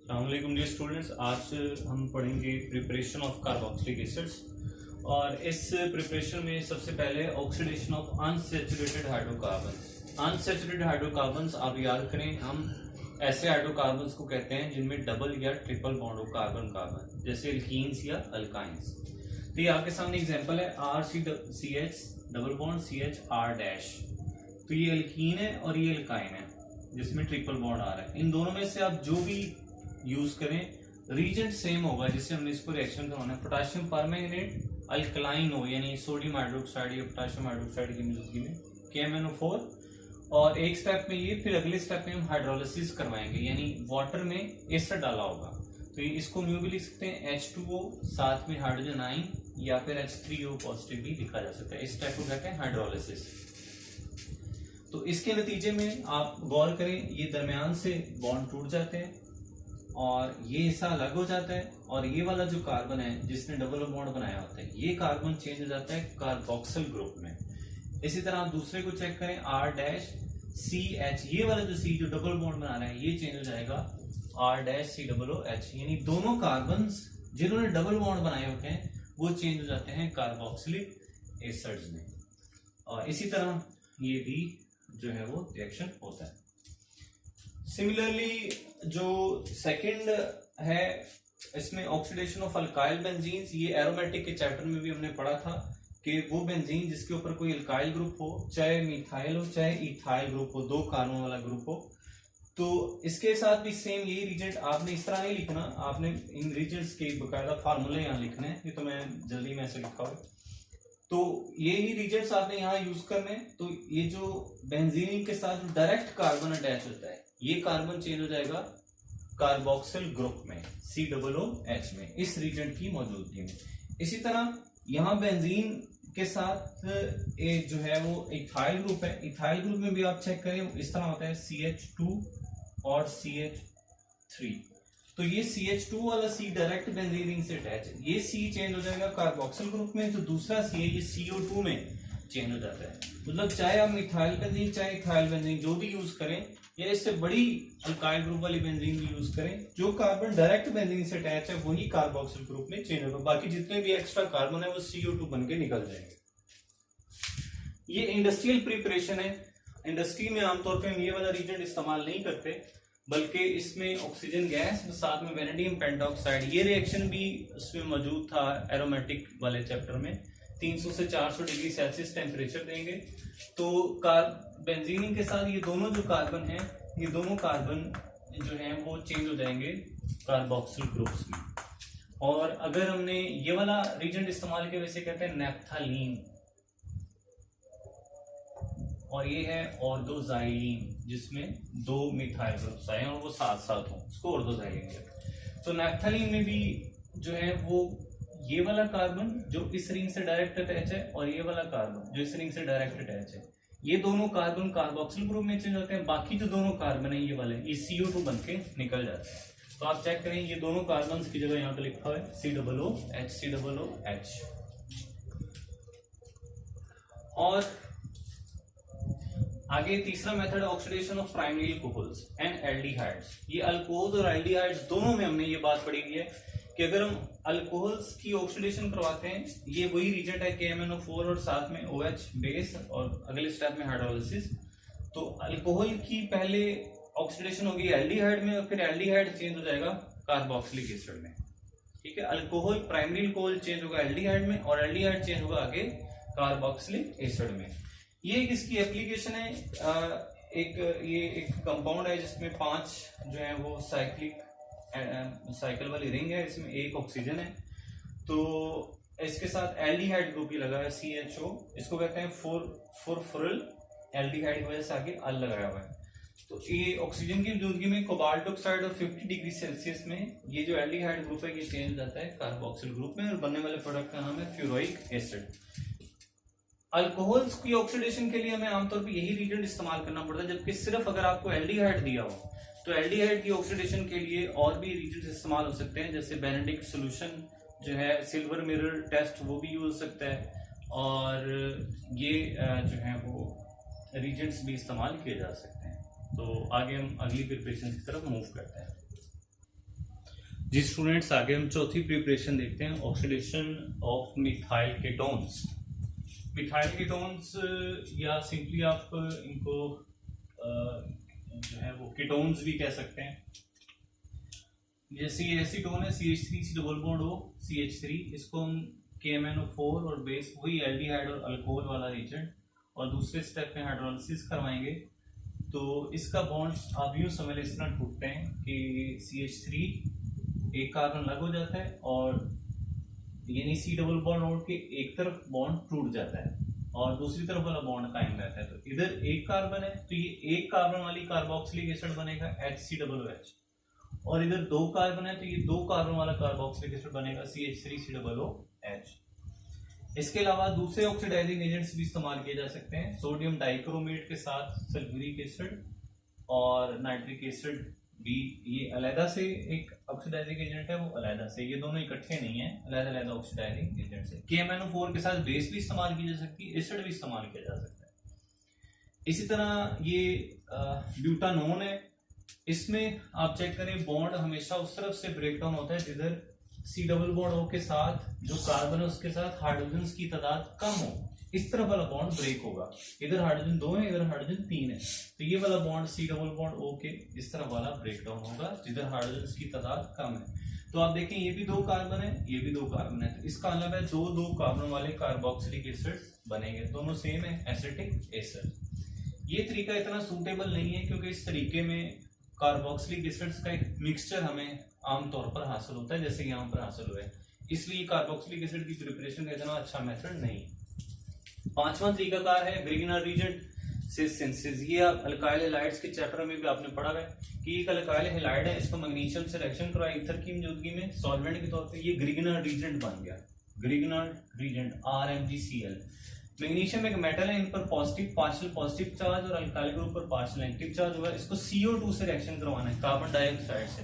अस्सलामुअलैकुम dear students. आज हम पढ़ेंगे प्रिपरेशन ऑफ कार्बोक्सिलिक एसिड्स और इस प्रिपरेशन में सबसे पहले oxidation of unsaturated hydrocarbons. Unsaturated hydrocarbons आप याद करें, हम ऐसे हाइड्रोकार्बन्स को कहते हैं जिनमें डबल या ट्रिपल बॉन्ड हो कार्बन कार्बन, जैसे एल्कीन्स या अल्काइंस। तो ये आपके सामने एग्जांपल है RCH double bond CHR dash. तो ये एल्कीन है और ये एल्काइन है जिसमें ट्रिपल बॉन्ड आ रहा है। इन दोनों में से आप जो भी यूज करें रीजेंट सेम होगा जिससे हमने इसको रिएक्शन करवाना है। पोटेशियम परमैंगनेट अल्कलाइन हो यानी सोडियम हाइड्रोक्साइड या पोटेशियम हाइड्रोक्साइड की मौजूदगी में KMnO4, और एक स्टेप में ये, फिर अगले स्टेप में हम हाइड्रोलिसिस करवाएंगे यानी वाटर में एसिड डाला होगा। तो ये इसको म्यू भी लिख सकते हैं H2O साथ में हाइड्रोजन आयन, या फिर H3O पॉजिटिव भी लिखा जा सकता है। इस स्टेप को कहते हैं हाइड्रोलिसिस। तो इसके नतीजे में आप गौर करें, ये दरमियान से बॉन्ड टूट जाते हैं और ये हिस्सा अलग हो जाता है, और ये वाला जो कार्बन है जिसने डबल बॉन्ड बनाया होता है ये कार्बन चेंज हो जाता है कार्बोक्सिल ग्रुप में। इसी तरह आप दूसरे को चेक करें R-CH, ये वाला जो C जो डबल बॉन्ड बना रहा है ये चेंज हो जाएगा R-COOH, यानी दोनों कार्बन जिन्होंने डबल बॉन्ड बनाए होते हैं वो चेंज हो जाते हैं कार्बोक्सिलिक एसिड्स में। और इसी तरह ये भी जो है वो रिएक्शन होता है। सिमिलरली जो सेकंड है इसमें ऑक्सीडेशन ऑफ अल्काइल बेंजीन्स, ये एरोमेटिक के चैप्टर में भी हमने पढ़ा था कि वो बेंजीन जिसके ऊपर कोई अल्काइल ग्रुप हो, चाहे मिथाइल हो चाहे इथाइल ग्रुप हो, दो कार्बन वाला ग्रुप हो, तो इसके साथ भी सेम यही रीजेंट आपने इस तरह नहीं लिखना, आपने इन रीजेंट्स के बकायदा फार्मूले यहाँ लिखने हैं। ये तो मैं जल्दी में ऐसे लिखा हुआ, तो ये ही रीजेंट्स आपने यहाँ यूज करने। तो ये जो बेंजीन के साथ जो डायरेक्ट कार्बन अटैच होता है ये कार्बन चेंज हो जाएगा कार्बोक्सिल ग्रुप में COOH में, इस रीजेंट की मौजूदगी में। इसी तरह यहाँ बेंजीन के साथ एक जो है वो इथाइल ग्रुप है, इथाइल ग्रुप में भी आप चेक करें इस तरह होता है CH2 और CH3। तो ये CH2 वाला C डायरेक्ट बेंजीन रिंग से अटैच है, ये C चेंज हो जाएगा कार्बोक्सिल ग्रुप में, तो दूसरा C है ये CO2 में चेंज हो जाता है। मतलब चाहे आप मिथाइल बेंजीन चाहे इथाइल बेंजीन जो भी यूज करें या इससे बड़ी अल्काइल ग्रुप वाली बेंजीन भी यूज करें, जो कार्बन डायरेक्ट बेंजीन से अटैच है वही कार्बोक्सिल ग्रुप में चेंज होगा, बाकी जितने भी एक्स्ट्रा कार्बन है वो CO2 बन के निकल जाएंगे। ये इंडस्ट्रियल प्रिपरेशन है। इंडस्ट्री में आमतौर पर हम ये वाला रीजेंट इस्तेमाल नहीं करते, बल्कि इसमें ऑक्सीजन गैस साथ में वेनेडियम पेंटॉक्साइड, ये रिएक्शन भी उसमें मौजूद था एरोमेटिक वाले चैप्टर में। 300 से 400 डिग्री सेल्सियस टेम्परेचर देंगे तो बेंजीन के साथ ये दोनों जो कार्बन है, ये दोनों कार्बन जो है वो चेंज हो जाएंगे कार्बोक्सिल ग्रुप्स में। और अगर हमने ये वाला रीजेंट इस्तेमाल किया वैसे कहते हैं नैप्थालीन, और ये है ऑर्डोजाइलिन जिसमें दो मिथाइल ग्रुप्स आए और वो साथ साथ हों, उसको ऑर्डोजाइलिन कहते हैं। तो नैप्थालीन में भी जो है वो ये वाला कार्बन जो इस रिंग से डायरेक्ट अटैच है और ये वाला कार्बन जो इस रिंग से डायरेक्ट अटैच है, ये दोनों कार्बन कार्बोक्सिल ग्रुप में चेंज होते हैं। बाकी जो दोनों कार्बन है ये वाले ये CO2 बन के निकल जाते हैं। तो आप चेक करें ये दोनों कार्बन की जगह यहाँ पे लिखा है COOH। और आगे तीसरा method oxidation of primary alcohols and aldehydes. ये अल्कोहल्स और एल्डिहाइड्स दोनों में हमने ये बात पढ़ी हुई है कि अगर हम अल्कोहल्स की ऑक्सीडेशन करवाते हैं, ये वही रीजेंट है KMnO4 और साथ में OH बेस, और अगले स्टेप में हाइड्रोलिसिस। तो अल्कोहल की पहले ऑक्सीडेशन होगी एल्डिहाइड में और फिर एल्डिहाइड चेंज हो जाएगा कार्बोक्सिलिक एसिड में। ठीक है, अल्कोहल प्राइमरी अल्कोहल चेंज होगा एल्डिहाइड में और एल्डिहाइड चेंज होगा आगे कार्बोक्सिलिक एसिड में। ये इसकी एप्लीकेशन है। ये एक कंपाउंड है जिसमें 5 जो है वो साइकिल वाली रिंग है, इसमें एक ऑक्सीजन है, तो इसके साथ एल्डिहाइड ग्रुप ही लगा है CHO, इसको कहते हैं फॉस्फोरिल एल्डिहाइड की वजह से आगे अल लगाया हुआ है। तो ये ऑक्सीजन की मौजूदगी में कोबाल्ट ऑक्साइड और 50 डिग्री सेल्सियस में ये जो एल्डिहाइड ग्रुप है ये चेंज हो जाता है कार्बोक्सिल ग्रुप में, और बनने वाले प्रोडक्ट का नाम है फ्यूरोइक एसिड। अल्कोहल्स की ऑक्सीडेशन के लिए हमें आमतौर पर यही रीजेंट इस्तेमाल करना पड़ता है, जबकि सिर्फ अगर आपको एल्डिहाइड दिया हो तो एल्डिहाइड की ऑक्सीडेशन के लिए और भी रीजेंट्स इस्तेमाल हो सकते हैं, जैसे बेनेडिक्ट सॉल्यूशन जो है, सिल्वर मिरर टेस्ट वो भी यूज हो सकता है, और ये जो है वो रीजेंट्स भी इस्तेमाल किए जा सकते हैं। तो आगे हम अगली प्रिपरेशन की तरफ मूव करते हैं। जी स्टूडेंट्स, आगे हम चौथी प्रिपरेशन देखते हैं, oxidation of methyl ketones. Methyl ketones या सिंपली आप इनको जो है वो कीटोन्स भी कह सकते हैं। जैसे ये एसीटोन है CH3 double bond O CH3, इसको हम KMnO4 और बेस वही एल्डिहाइड और अल्कोहल वाला रिएजेंट और दूसरे स्टेप में हाइड्रोलिसिस करवाएंगे तो इसका बॉन्ड आप यूं समझ लें इस तरह टूटते हैं कि CH3 एक कार्बन अलग हो जाता है और यानी C डबल बॉन्ड O के एक तरफ बॉन्ड टूट जाता है और दूसरी तरफ वाला बॉन्ड कायम रहता है। तो इधर एक कार्बन है तो ये एक कार्बन वाली कार्बोक्सिलिक एसिड बनेगा HCOOH, और इधर दो कार्बन है तो ये दो कार्बन वाला कार्बोक्सिलिक एसिड बनेगा CH3COOH। इसके अलावा दूसरे ऑक्सीडाइजिंग एजेंट्स भी इस्तेमाल किए जा सकते हैं। सोडियम डाइक्रोमेट के साथ सल्फ्यूरिक एसिड और नाइट्रिक एसिड भी, ये अलग से एक ऑक्सीडाइजिंग एजेंट है, वो अलग से, ये दोनों इकट्ठे नहीं है, अलग अलग ऑक्सीडाइजिंग एजेंट्स है। KMnO4 के साथ बेस भी इस्तेमाल की जा सकती है, एसिड भी इस्तेमाल किया जा सकता है। इसी तरह ये ब्यूटानोन है, इसमें आप चेक करें बॉन्ड हमेशा उस तरफ से ब्रेक डाउन होता है जिधर C डबल बॉन्ड O के साथ जो कार्बन है उसके साथ हाइड्रोजन की तादाद कम हो, इस तरफ वाला बॉन्ड ब्रेक होगा। इधर हाइड्रोजन 2 है, इधर हाइड्रोजन 3 है, तो ये वाला bond C double bond O के इस तरफ वाला ब्रेक डाउन होगा जिधर हाइड्रोजन की तादाद कम है। तो आप देखें ये भी दो कार्बन है, ये भी दो कार्बन है, तो इसका मतलब है दो कार्बन वाले कार्बोक्सिलिक एसिड बनेंगे, दोनों सेम है एसिटिक एसिड। ये तरीका इतना सूटेबल नहीं है क्योंकि इस तरीके में कार्बोक्सिलिक एसिड्स का एक मिक्सचर हमें आमतौर पर हासिल होता है जैसे यहाँ पर हासिल हुआ है, इसलिए कार्बोक्सिलिक एसिड की प्रिपरेशन का इतना अच्छा मेथड नहीं। पांचवा तरीकाकार है ग्रिगनर रीजेंट से सिंथेसिस। ये अल्काइल हैलाइड्स के चैप्टर में भी आपने पढ़ा है कि एक अल्काइल हैलाइड है, इसको मैग्नीशियम से रिएक्शन करवाया ईथर की मौजूदगी में सॉल्वेंट के तौर पे, ये ग्रिगनर रीजेंट बन गया, ग्रिगनर रीजेंट RMgCl। मैग्नीशियम एक मेटल है, इन पर पॉजिटिव पार्शियल पॉजिटिव चार्ज और अल्काइल ग्रुप पर पार्शियल नेगेटिव चार्ज होगा। इसको CO2 से रिएक्शन करवाना है, कार्बन डाइऑक्साइड से,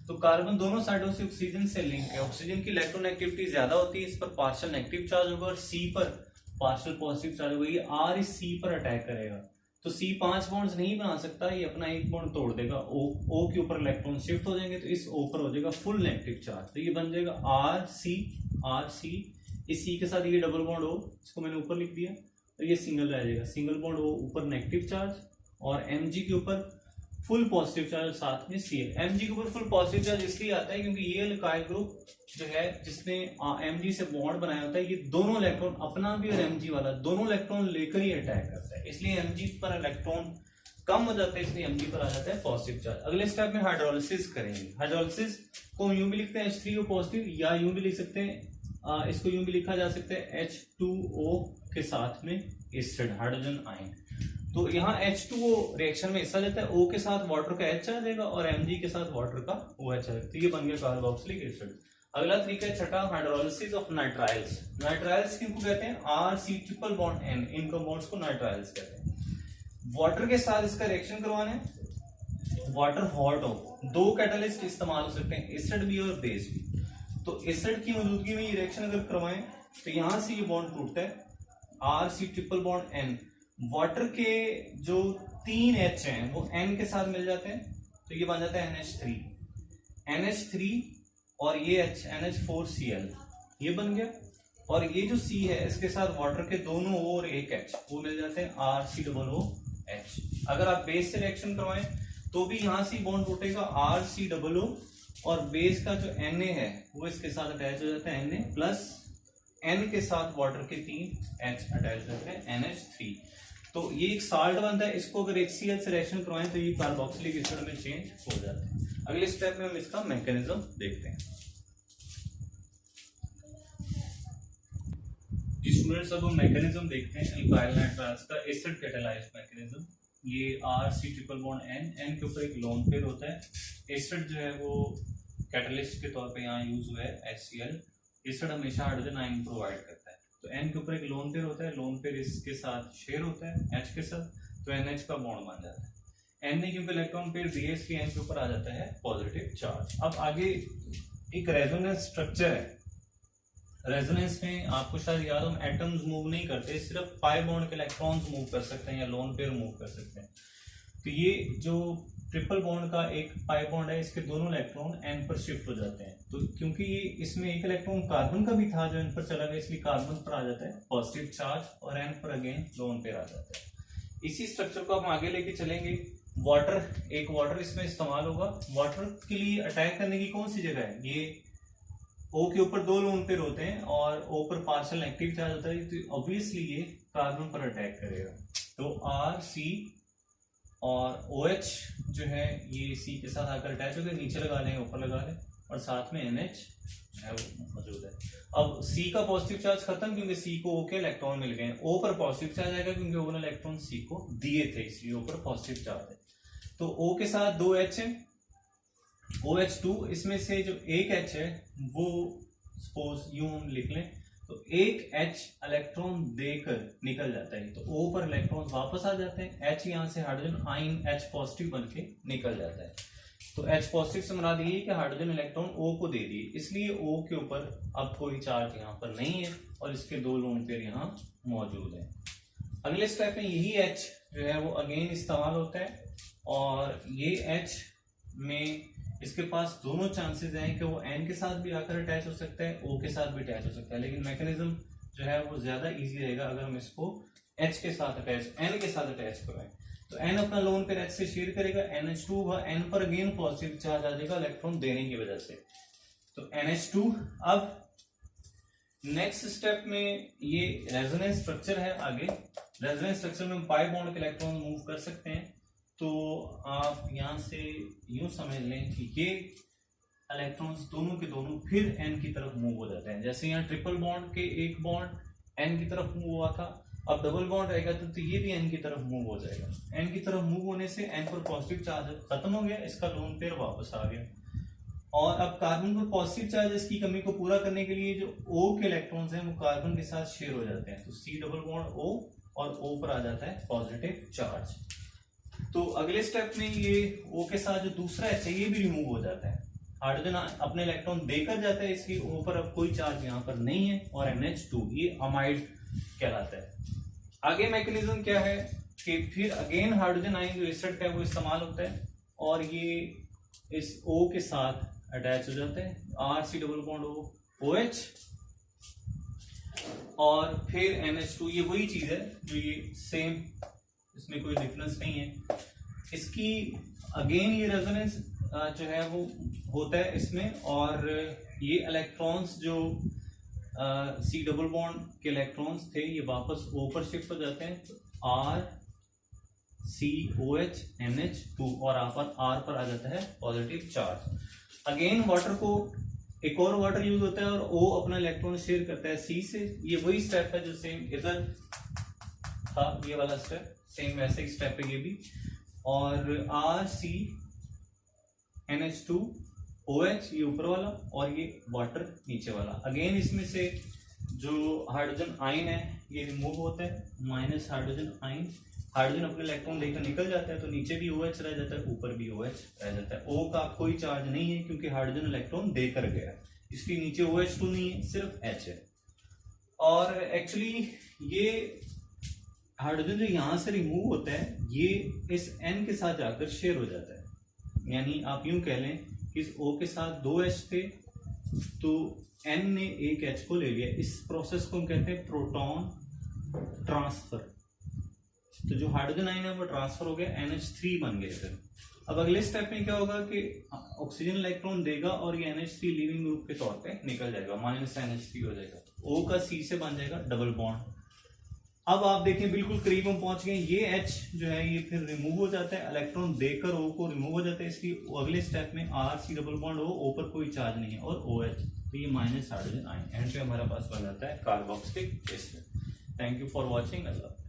तो कार्बन दोनों साइडों से ऑक्सीजन से लिंक है, ऑक्सीजन की इलेक्ट्रोनेगेटिविटी ज्यादा होती है, इस पर पार्शियल नेगेटिव चार्ज होगा और C पर पार्शियल पॉजिटिव चार्ज होगा। ये R इस C पर अटैक करेगा तो C 5 बॉन्ड्स नहीं बना सकता, ये अपना एक बॉन्ड तोड़ देगा, O के ऊपर इलेक्ट्रॉन शिफ्ट हो जाएंगे तो इस O पर हो जाएगा फुल नेगेटिव चार्ज, तो ये बन जाएगा RC, इस C के साथ ये डबल बॉन्ड O, इसको मैंने ऊपर लिख दिया, तो ये सिंगल रह जाएगा, सिंगल बॉन्ड O ऊपर नेगेटिव चार्ज और Mg के ऊपर फुल पॉजिटिव चार्ज साथ में Cl। Mg के ऊपर फुल पॉजिटिव चार्ज इसलिए आता है क्योंकि ये अल्काइल ग्रुप जो है जिसने Mg से बॉन्ड बनाया होता है, ये दोनों इलेक्ट्रॉन अपना भी और Mg वाला दोनों इलेक्ट्रॉन लेकर ही अटैक करता है, इसलिए Mg पर इलेक्ट्रॉन कम हो जाता है, इसलिए Mg पर आ जाता है पॉजिटिव चार्ज। अगले स्टेप में हाइड्रोलिसिस करेंगे। हाइड्रोलिसिस को यूं भी लिखते हैं H3O पॉजिटिव, या यूं भी लिख सकते हैं, इसको यूं भी लिखा जा सकता है H2O के साथ में एसिड हाइड्रोजन आयन। तो यहाँ H2O रिएक्शन में हिस्सा लेता है, O के साथ वाटर का H आ जाएगा और Mg के साथ वाटर का OH आ जाएगा, तो ये बन गया कार्बोक्सिलिक एसिड। अगला तरीका है छठा, हाइड्रोलिसिस ऑफ नाइट्राइल्स। नाइट्राइल्स किनको कहते हैं? RC ट्रिपल बॉन्ड N, इन कंपाउंड्स को नाइट्राइल्स कहते हैं। वाटर के साथ इसका रिएक्शन करवाना है, वाटर हॉट हो, दो कैटलिस्ट इस्तेमाल हो सकते हैं, एसिड भी और बेस भी। तो एसिड की मौजूदगी में ये रिएक्शन अगर करवाएं तो यहां से ये बॉन्ड टूटता है, RC triple bond N, water के जो 3 H हैं वो N के साथ मिल जाते हैं, तो ये बन जाता है NH3 और ये H NH4Cl, ये बन गया। और ये जो C है इसके साथ वाटर के दोनों O और एक H वो मिल जाते हैं RCOOH। अगर आप बेस से रिएक्शन करवाएं तो भी यहां से बॉन्ड टूटेगा, RCOO और बेस का जो Na है वो इसके साथ अटैच हो जाता है Na प्लस N के साथ वाटर के 3 H अटैच होते हैं NH3, तो ये एक साल्ट बनता है। इसको अगर HCl से रिएक्शन करवाएं तो ये कार्बोक्सिलिक एसिड में चेंज हो जाता है। अगले स्टेप में हम इसका मैकेनिज्म देखते हैं। स्टूडेंट्स अब हम मैकेनिज्म देखते हैं अल्काइल नाइट्राइल्स का एसिड कैटालाइज मैकेनिज्म। ये RC ट्रिपल बॉन्ड N के ऊपर एक लोन पेयर होता है, एसिड जो है वो कैटलिस्ट के तौर पे यहाँ यूज हुआ है HCl। एसिड हमेशा हाइड्रोजन आयन प्रोवाइड करता है, तो N के ऊपर एक लोन पेयर होता है, लोन पेयर इसके साथ शेयर होता है H के साथ, तो NH का बॉन्ड बन जाता है। N ने क्योंकि इलेक्ट्रॉन पेयर दिए इसलिए N के ऊपर आ जाता है पॉजिटिव चार्ज। अब आगे एक रेजोनेंस स्ट्रक्चर है, रेजोनेंस में आपको शायद याद हो एटम्स मूव नहीं करते, सिर्फ पाई बॉन्ड के इलेक्ट्रॉन्स मूव कर सकते हैं या लोन पेयर मूव कर सकते हैं। तो ये जो ट्रिपल बॉन्ड का एक पाई बॉन्ड है, इसके दोनों इलेक्ट्रॉन n पर शिफ्ट हो जाते हैं। तो क्योंकि ये इसमें एक इलेक्ट्रॉन कार्बन का भी था जो n पर चला गया, इसलिए कार्बन पर आ जाता है पॉजिटिव चार्ज और n पर अगेन लोन पेयर आ जाता है। इसी स्ट्रक्चर को हम आगे लेके चलेंगे। वाटर, एक वाटर इसमें इस्तेमाल होगा। वाटर के लिए अटैक करने की कौन सी जगह है, ये O के ऊपर दो लोन पेयर होते हैं और O पर पार्शियल नेगेटिव चार्ज होता है, तो ऑब्वियसली ये कार्बन पर अटैक करेगा। तो R, C और OH जो है ये C के साथ आकर अटैच हो गए, नीचे लगा लें, ऊपर लगा लें, और साथ में NH है वो मौजूद है। अब C का पॉजिटिव चार्ज खत्म क्योंकि C को O के इलेक्ट्रॉन मिल गए। O पर पॉजिटिव चार्ज आएगा क्योंकि O ने इलेक्ट्रॉन C को दिए थे, इसलिए O पर पॉजिटिव चार्ज है। तो O के साथ दो H है, OH2, इसमें से जो एक H है वो सपोज यूं हम लिख लें, तो एक H इलेक्ट्रॉन देकर निकल जाता है, तो O पर इलेक्ट्रॉन वापस आ जाते हैं, H यहाँ से हाइड्रोजन आयन H पॉजिटिव बन के निकल जाता है। तो H पॉजिटिव से मना दिए कि हाइड्रोजन इलेक्ट्रॉन O को दे दिए, इसलिए O के ऊपर अब कोई चार्ज यहाँ पर नहीं है और इसके दो लोन पेयर यहाँ मौजूद है। अगले स्टेप में यही H जो है वो अगेन इस्तेमाल होता है और ये H में इसके पास दोनों चांसेस हैं कि वो N के साथ भी आकर अटैच हो सकता है, O के साथ भी अटैच हो सकता है, लेकिन मैकेनिज्म जो है वो ज्यादा इजी रहेगा अगर हम इसको H के साथ अटैच, N के साथ अटैच कराएं। तो N अपना लोन पेयर H से शेयर करेगा, NH2 व N पर अगेन पॉजिटिव चार्ज आ जाएगा इलेक्ट्रॉन देने की वजह से। तो NH2, अब नेक्स्ट स्टेप में ये रेजोनेंस स्ट्रक्चर है। आगे रेजोनेंस स्ट्रक्चर में पाई बॉन्ड के इलेक्ट्रॉन मूव कर सकते हैं। तो आप यहां से यूं समझ लें कि ये इलेक्ट्रॉन्स दोनों के दोनों फिर n की तरफ मूव हो जाते हैं। जैसे यहाँ ट्रिपल बॉन्ड के एक बॉन्ड n की तरफ मूव हुआ था, अब डबल बॉन्ड रहेगा तो ये भी n की तरफ मूव हो जाएगा। n की तरफ मूव होने से n पर पॉजिटिव चार्ज खत्म हो गया, इसका लोन पेयर वापस आ गया। और अब कार्बन पर पॉजिटिव चार्जेस की कमी को पूरा करने के लिए जो O के इलेक्ट्रॉन्स हैं वो कार्बन के साथ शेयर हो जाते हैं, तो C डबल बॉन्ड O और O पर आ जाता है पॉजिटिव चार्ज। तो अगले स्टेप में ये O के साथ जो दूसरा H है ये भी रिमूव हो जाता है, हाइड्रोजन अपने इलेक्ट्रॉन देकर जाता है, इसलिए O पर अब कोई चार्ज यहाँ पर नहीं है और NH2 ये अमाइड कहलाता है। आगे मैकेनिज्म क्या है कि फिर अगेन हाइड्रोजन आयन जो एसिड का है वो इस्तेमाल होता है और ये इस O के साथ अटैच हो जाते हैं, RC double bond O OH और फिर NH2, ये वही चीज है जो ये सेम, इसमें कोई डिफरेंस नहीं है। इसकी अगेन ये रेजोनेंस जो है वो होता है इसमें, और ये इलेक्ट्रॉन्स जो C डबल बॉन्ड के इलेक्ट्रॉन्स थे ये वापस O पर शिफ्ट हो जाते हैं, तो R C OH NH2 और R पर आ जाता है पॉजिटिव चार्ज। अगेन वाटर को एक और वाटर यूज होता है और O अपना इलेक्ट्रॉन शेयर करता है C से। ये वही स्टेप है जो सेम इधर था, ये वाला स्टेप सेम वैसे ही स्टेप है ये भी। और R C NH2 OH ये ऊपर वाला और ये वाटर नीचे वाला। अगेन इसमें से जो हाइड्रोजन आयन है ये रिमूव होता है, माइनस हाइड्रोजन आयन, हाइड्रोजन अपने इलेक्ट्रॉन लेकर निकल जाता है, तो नीचे भी OH रह जाता है, ऊपर भी OH रह जाता है। O का कोई चार्ज नहीं है क्योंकि हाइड्रोजन इलेक्ट्रॉन देकर गया, इसलिए नीचे OH2 नहीं है, सिर्फ H है। और एक्चुअली ये हाइड्रोजन जो यहाँ से रिमूव होता है ये इस N के साथ जाकर शेयर हो जाता है, यानी आप यूं कह लें कि इस O के साथ दो H थे तो N ने एक H को ले लिया। इस प्रोसेस को हम कहते हैं प्रोटॉन ट्रांसफर। तो जो हाइड्रोजन आयन है वो ट्रांसफर हो गया, NH3 बन गया फिर। अब अगले स्टेप में क्या होगा कि ऑक्सीजन इलेक्ट्रॉन देगा और ये NH3 लीविंग ग्रुप के तौर पे निकल जाएगा, माइनस NH3 हो जाएगा, O का C से बन जाएगा डबल बॉन्ड। अब आप देखें बिल्कुल करीब हम पहुंच गए, ये H जो है ये फिर रिमूव हो जाता है, इलेक्ट्रॉन देकर O को रिमूव हो जाता है, इसलिए अगले स्टेप में RC डबल बॉन्ड O पर कोई चार्ज नहीं है और OH, तो ये माइनस हाइड्रोजन आयन, एंड पे हमारा पास बन जाता है carboxylic acid. Thank you for watching. Allah.